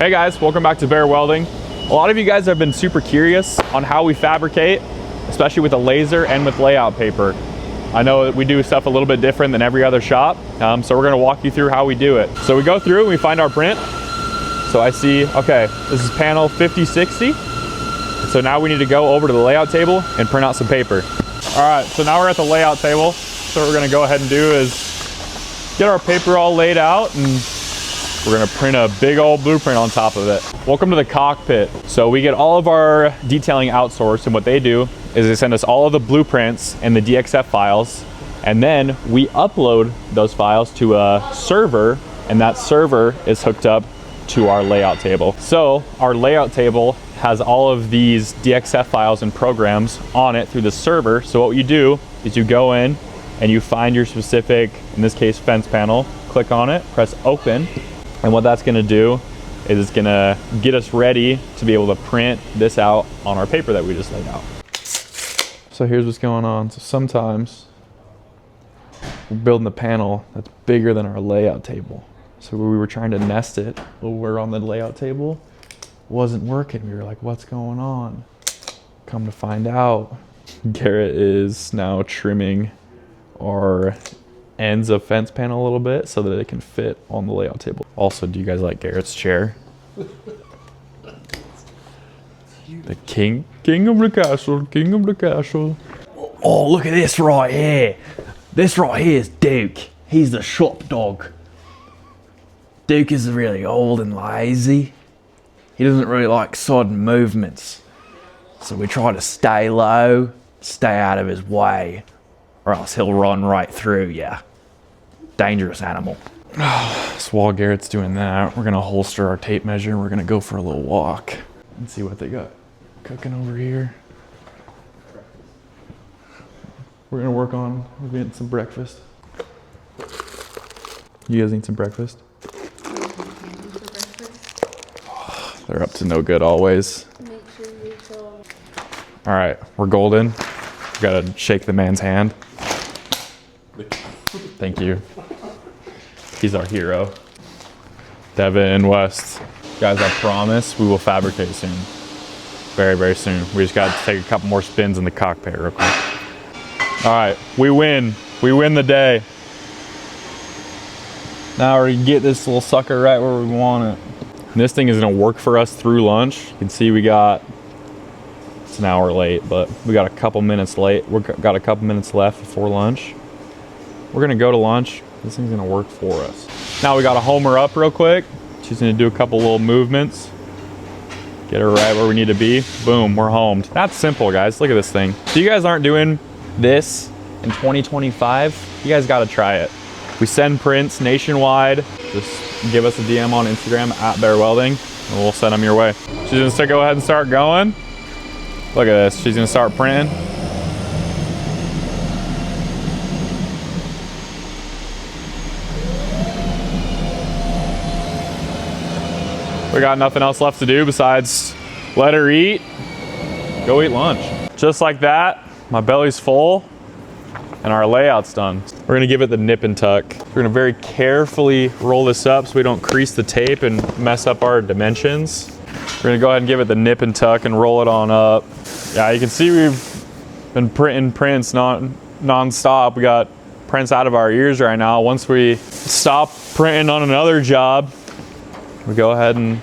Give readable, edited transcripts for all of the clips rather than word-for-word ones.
Hey guys, welcome back to Bear Welding. A lot of you guys have been super curious on how we fabricate, especially with a laser and with layout paper. I know that we do stuff a little bit different than every other shop, so we're gonna walk you through how we do it. So we go through and we find our print. So I see, okay, this is panel 5060. So now we need to go over to the layout table and print out some paper. All right, so now we're at the layout table. So what we're gonna go ahead and do is get our paper all laid out, and we're gonna print a big old blueprint on top of it. Welcome to the cockpit. So we get all of our detailing outsourced, and what they do is they send us all of the blueprints and the DXF files, and then we upload those files to a server, and that server is hooked up to our layout table. So our layout table has all of these DXF files and programs on it through the server. So what you do is you go in and you find your specific, in this case, fence panel, click on it, press open. And what that's gonna do is it's gonna get us ready to be able to print this out on our paper that we just laid out. So here's what's going on. So sometimes we're building the panel that's bigger than our layout table. So we were trying to nest it over on the layout table. It wasn't working. We were like, what's going on? Come to find out, Garrett is now trimming our ends of fence panel a little bit so that it can fit on the layout table. Also, do you guys like Garrett's chair? The king of the castle, king of the castle. Oh, look at this right here. This right here is Duke. He's the shop dog. Duke is really old and lazy. He doesn't really like sudden movements. So we try to stay low, stay out of his way, or else he'll run right through you. Dangerous animal. So while Garrett's doing that, we're gonna holster our tape measure and we're gonna go for a little walk and see what they got cooking over here. We're gonna work on getting some breakfast. You guys need some breakfast? They're up to no good always. Make sure you tell. All right, we're golden. We gotta shake the man's hand. Thank you. He's our hero. Devin and West. Guys, I promise we will fabricate soon. Very, very soon. We just gotta take a couple more spins in the cockpit real quick. All right, we win. We win the day. Now we can get this little sucker right where we want it. And this thing is gonna work for us through lunch. You can see it's an hour late, but we got a couple minutes late. We've got a couple minutes left before lunch. We're gonna go to lunch. This thing's gonna work for us. Now we gotta home her up real quick. She's gonna do a couple little movements. Get her right where we need to be. Boom, we're homed. That's simple, guys. Look at this thing. If you guys aren't doing this in 2025, you guys gotta try it. We send prints nationwide. Just give us a DM on Instagram at Bear Welding, and we'll send them your way. She's gonna go ahead and start going. Look at this, she's gonna start printing. We got nothing else left to do besides let her eat, go eat lunch. Just like that, my belly's full and our layout's done. We're gonna give it the nip and tuck. We're gonna very carefully roll this up so we don't crease the tape and mess up our dimensions. We're gonna go ahead and give it the nip and tuck and roll it on up. Yeah, you can see we've been printing prints non-stop. We got prints out of our ears right now. Once we stop printing on another job, we go ahead and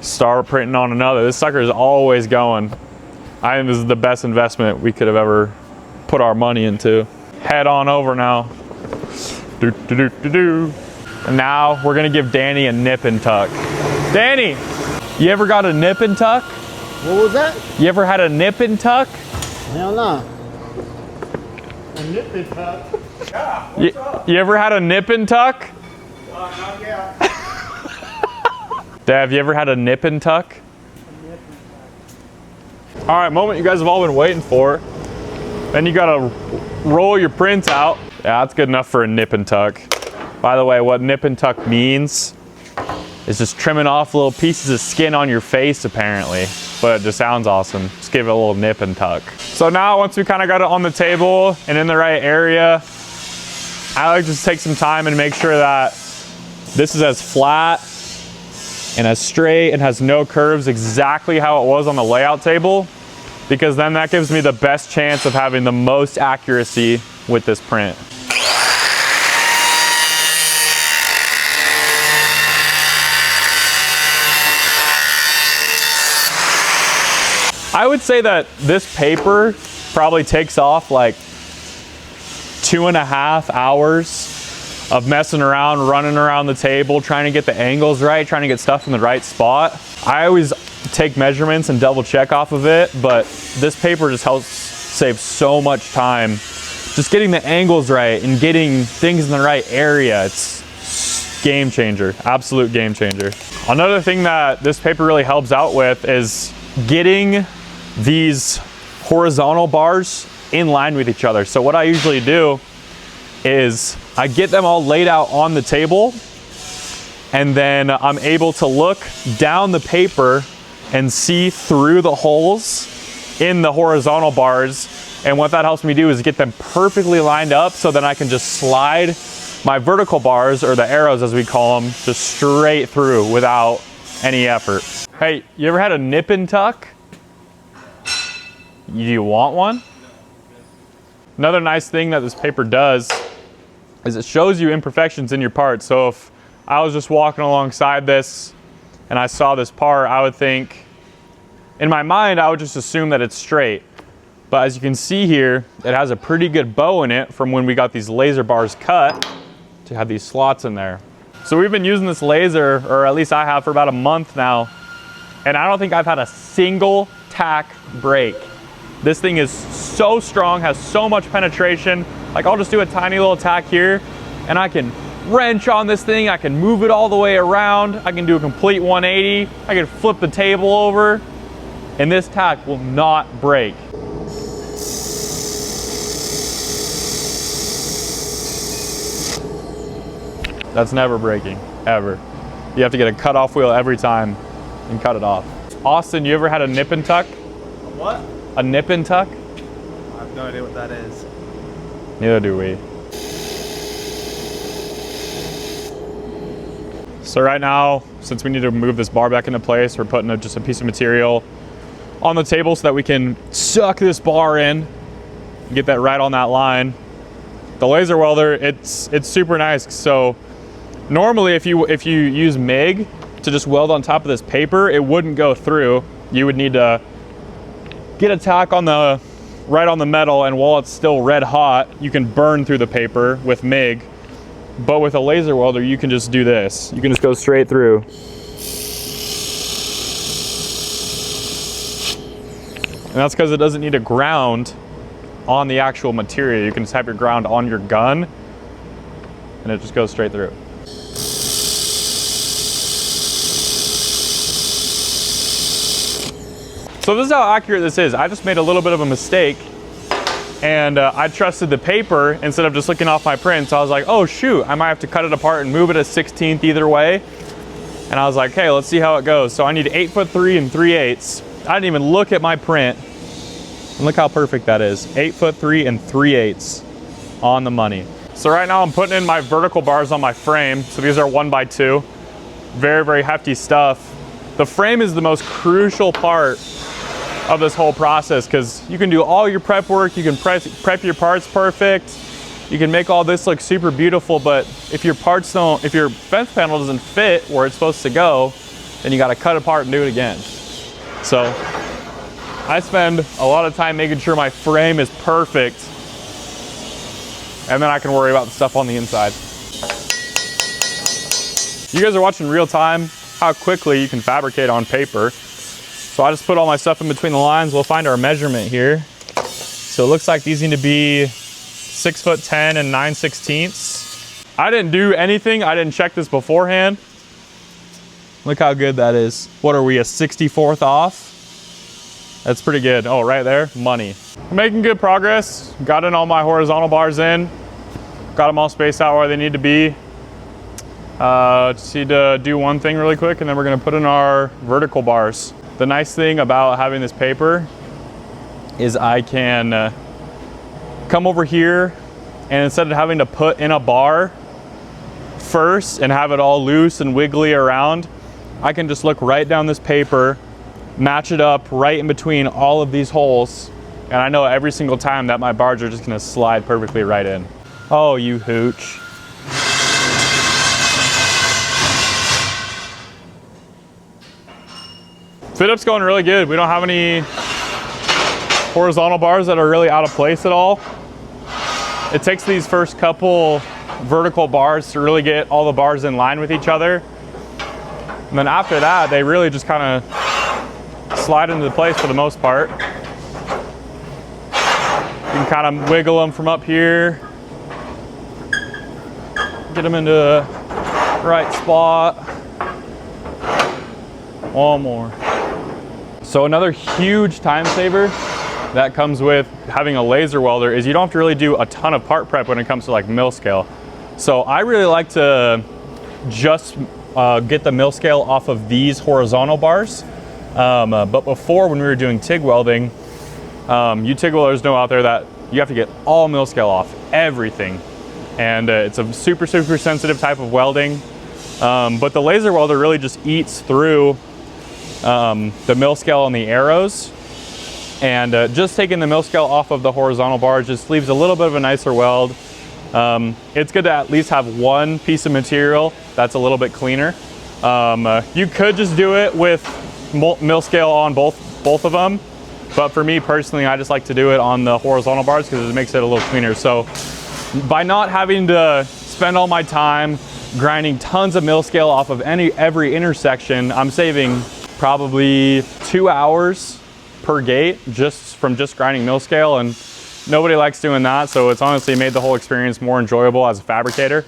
start printing on another. This sucker is always going. I think this is the best investment we could have ever put our money into. Head on over now. And now we're gonna give Danny a nip and tuck. Danny, you ever got a nip and tuck? What was that? You ever had a nip and tuck? Hell no. A nip and tuck? Yeah, what's up? You ever had a nip and tuck? Not yet. Dad, have you ever had a nip and tuck? All right, moment you guys have all been waiting for. Then you gotta roll your prints out. Yeah, that's good enough for a nip and tuck. By the way, what nip and tuck means is just trimming off little pieces of skin on your face, apparently. But it just sounds awesome. Just give it a little nip and tuck. So now, once we kind of got it on the table and in the right area, I like to just take some time and make sure that this is as flat and as straight and has no curves, exactly how it was on the layout table, because then that gives me the best chance of having the most accuracy with this print. I would say that this paper probably takes off like 2.5 hours of messing around, running around the table, trying to get the angles right, trying to get stuff in the right spot. I always take measurements and double check off of it, but this paper just helps save so much time. Just getting the angles right and getting things in the right area. It's game changer, absolute game changer. Another thing that this paper really helps out with is getting these horizontal bars in line with each other. So what I usually do is I get them all laid out on the table, and then I'm able to look down the paper and see through the holes in the horizontal bars. And what that helps me do is get them perfectly lined up, so then I can just slide my vertical bars, or the arrows as we call them, just straight through without any effort. Hey, you ever had a nip and tuck? Do you want one? Another nice thing that this paper does is it shows you imperfections in your part. So if I was just walking alongside this and I saw this part, I would think, in my mind, I would just assume that it's straight. But as you can see here, it has a pretty good bow in it from when we got these laser bars cut to have these slots in there. So we've been using this laser, or at least I have, for about a month now, and I don't think I've had a single tack break. This thing is so strong, has so much penetration. Like, I'll just do a tiny little tack here and I can wrench on this thing. I can move it all the way around. I can do a complete 180. I can flip the table over, and this tack will not break. That's never breaking, ever. You have to get a cutoff wheel every time and cut it off. Austin, you ever had a nip and tuck? What? A nip and tuck? I have no idea what that is. Neither do we. So right now, since we need to move this bar back into place, we're putting just a piece of material on the table so that we can suck this bar in and get that right on that line. The laser welder, it's super nice. So normally if you use MIG to just weld on top of this paper, it wouldn't go through. You would need to get a tack on the right on the metal, and while it's still red hot, you can burn through the paper with MIG. But with a laser welder, you can just do this. You can just go straight through. And that's because it doesn't need a ground on the actual material. You can just have your ground on your gun, and it just goes straight through. So this is how accurate this is. I just made a little bit of a mistake, and I trusted the paper instead of just looking off my print. So I was like, oh shoot, I might have to cut it apart and move it a 1/16 either way. And I was like, hey, let's see how it goes. So I need 8'3" 3/8. I didn't even look at my print. And look how perfect that is. 8'3" 3/8 on the money. So right now I'm putting in my vertical bars on my frame. So these are 1x2. Very, very hefty stuff. The frame is the most crucial part of this whole process, because you can do all your prep work, you can prep your parts perfect, you can make all this look super beautiful, but if your fence panel doesn't fit where it's supposed to go, then you got to cut apart and do it again. So I spend a lot of time making sure my frame is perfect, and then I can worry about the stuff on the inside. You guys are watching real time how quickly you can fabricate on paper. So I just put all my stuff in between the lines. We'll find our measurement here. So it looks like these need to be 6'10" and 9/16. I didn't do anything. I didn't check this beforehand. Look how good that is. What are we, a 64th off? That's pretty good. Oh, right there, money. Making good progress. Got in all my horizontal bars in. Got them all spaced out where they need to be. Just need to do one thing really quick, and then we're gonna put in our vertical bars. The nice thing about having this paper is I can come over here, and instead of having to put in a bar first and have it all loose and wiggly around, I can just look right down this paper, match it up right in between all of these holes, and I know every single time that my bars are just gonna slide perfectly right in. Oh, you hooch. Fit up's going really good. We don't have any horizontal bars that are really out of place at all. It takes these first couple vertical bars to really get all the bars in line with each other. And then after that, they really just kind of slide into place for the most part. You can kind of wiggle them from up here, get them into the right spot. One more. So another huge time saver that comes with having a laser welder is you don't have to really do a ton of part prep when it comes to like mill scale. So I really like to just get the mill scale off of these horizontal bars. But before, when we were doing TIG welding, you TIG welders know out there that you have to get all mill scale off, everything. And it's a super, super sensitive type of welding. But the laser welder really just eats through the mill scale and the arrows. And just taking the mill scale off of the horizontal bars just leaves a little bit of a nicer weld. It's good to at least have one piece of material that's a little bit cleaner. You could just do it with mill scale on both of them, but for me personally, I just like to do it on the horizontal bars because it makes it a little cleaner. So by not having to spend all my time grinding tons of mill scale off of every intersection, I'm saving probably 2 hours per gate just from grinding mill scale, and nobody likes doing that. So it's honestly made the whole experience more enjoyable as a fabricator,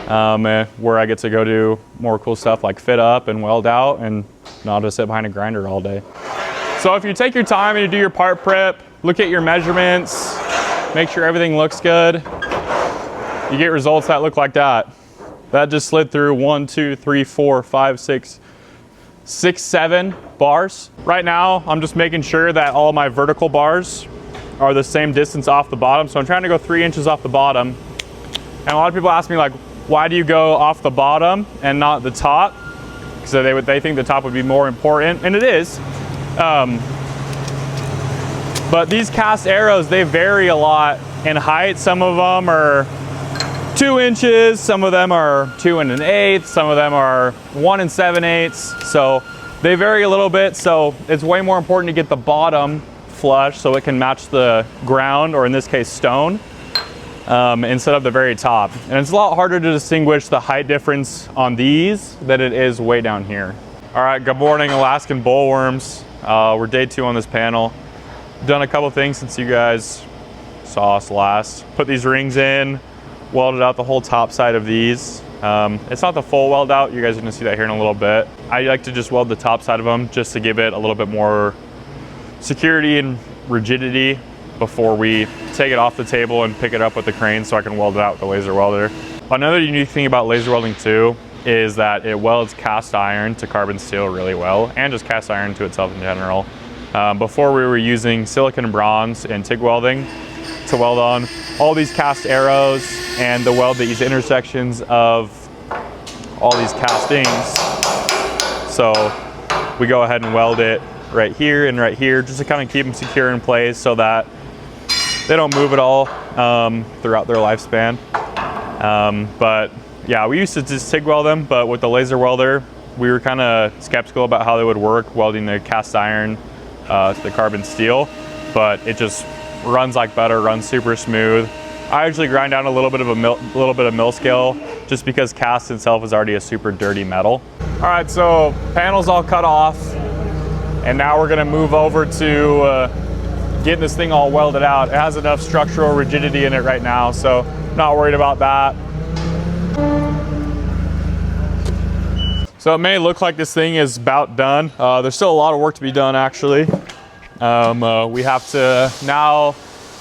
where I get to go do more cool stuff like fit up and weld out and not just sit behind a grinder all day. So if you take your time and you do your part prep, look at your measurements, make sure everything looks good, you get results that look like that. That just slid through 1, 2, 3, 4, 5, 6, 7 bars. Right now, I'm just making sure that all my vertical bars are the same distance off the bottom. So I'm trying to go 3 inches off the bottom. And a lot of people ask me like, why do you go off the bottom and not the top? So they think the top would be more important, and it is. But these cast arrows, they vary a lot in height. Some of them are 2 inches, some of them are 2 1/8, some of them are 1 7/8. So they vary a little bit. So it's way more important to get the bottom flush so it can match the ground, or in this case stone, instead of the very top. And it's a lot harder to distinguish the height difference on these than it is way down here. All right, good morning, Alaskan bullworms. We're day 2 on this panel. Done a couple things since you guys saw us last. Put these rings in, welded out the whole top side of these. It's not the full weld out. You guys are gonna see that here in a little bit. I like to just weld the top side of them just to give it a little bit more security and rigidity before we take it off the table and pick it up with the crane so I can weld it out with the laser welder. Another unique thing about laser welding too is that it welds cast iron to carbon steel really well, and just cast iron to itself in general. Before we were using silicon and bronze in TIG welding to weld on all these cast arrows and to weld these intersections of all these castings. So we go ahead and weld it right here and right here just to kind of keep them secure in place so that they don't move at all throughout their lifespan. But yeah, we used to just TIG weld them, but with the laser welder, we were kind of skeptical about how they would work welding the cast iron to the carbon steel, but it just runs like butter, runs super smooth. I usually grind down a little bit of mill scale just because cast itself is already a super dirty metal. All right, so panel's all cut off, and now we're gonna move over to getting this thing all welded out. It has enough structural rigidity in it right now, so not worried about that. So it may look like this thing is about done. There's still a lot of work to be done actually. We have to now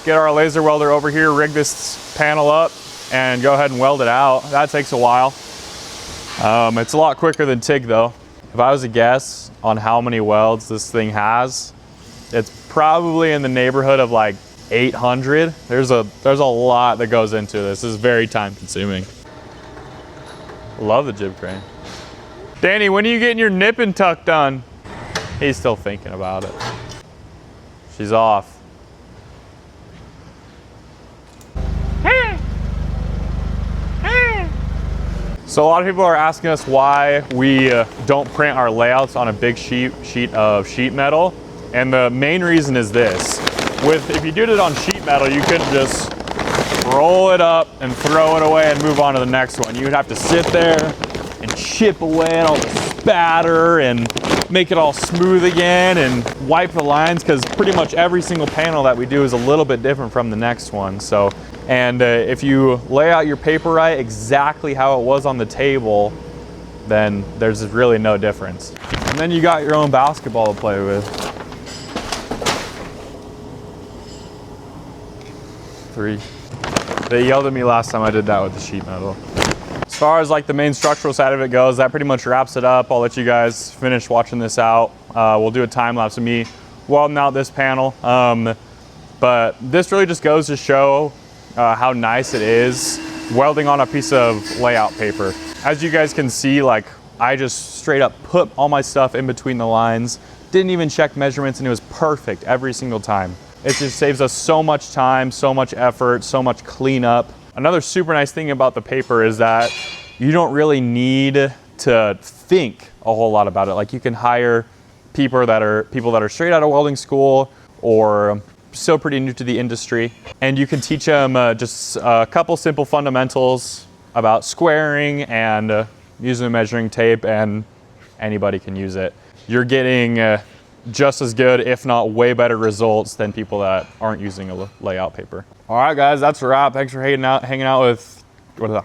get our laser welder over here, rig this panel up, and go ahead and weld it out. That takes a while. It's a lot quicker than TIG though. If I was to guess on how many welds this thing has, it's probably in the neighborhood of like 800. There's a lot that goes into this. This is very time consuming. Love the jib crane. Danny, when are you getting your nip and tuck done? He's still thinking about it. She's off. So a lot of people are asking us why we don't print our layouts on a big sheet of sheet metal. And the main reason is this. If you did it on sheet metal, you couldn't just roll it up and throw it away and move on to the next one. You would have to sit there and chip away at all the spatter and make it all smooth again and wipe the lines, because pretty much every single panel that we do is a little bit different from the next one. So, and if you lay out your paper right exactly how it was on the table, then there's really no difference. And then you got your own basketball to play with. 3. They yelled at me last time I did that with the sheet metal. As far as like the main structural side of it goes, that pretty much wraps it up. I'll let you guys finish watching this out. We'll do a time lapse of me welding out this panel. But this really just goes to show how nice it is welding on a piece of layout paper. As you guys can see, like I just straight up put all my stuff in between the lines, didn't even check measurements, and it was perfect every single time. It just saves us so much time, so much effort, so much cleanup. Another super nice thing about the paper is that you don't really need to think a whole lot about it. Like you can hire people that are straight out of welding school or still pretty new to the industry, and you can teach them just a couple simple fundamentals about squaring and using a measuring tape, and anybody can use it. You're getting just as good, if not way better results than people that aren't using a layout paper. All right, guys, that's a wrap. Thanks for hanging out with, what is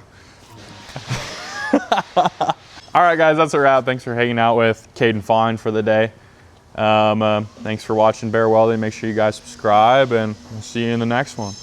that? All right, guys, that's a wrap. Thanks for hanging out with Caden Fine for the day. Thanks for watching Bear Welding. Make sure you guys subscribe, and we'll see you in the next one.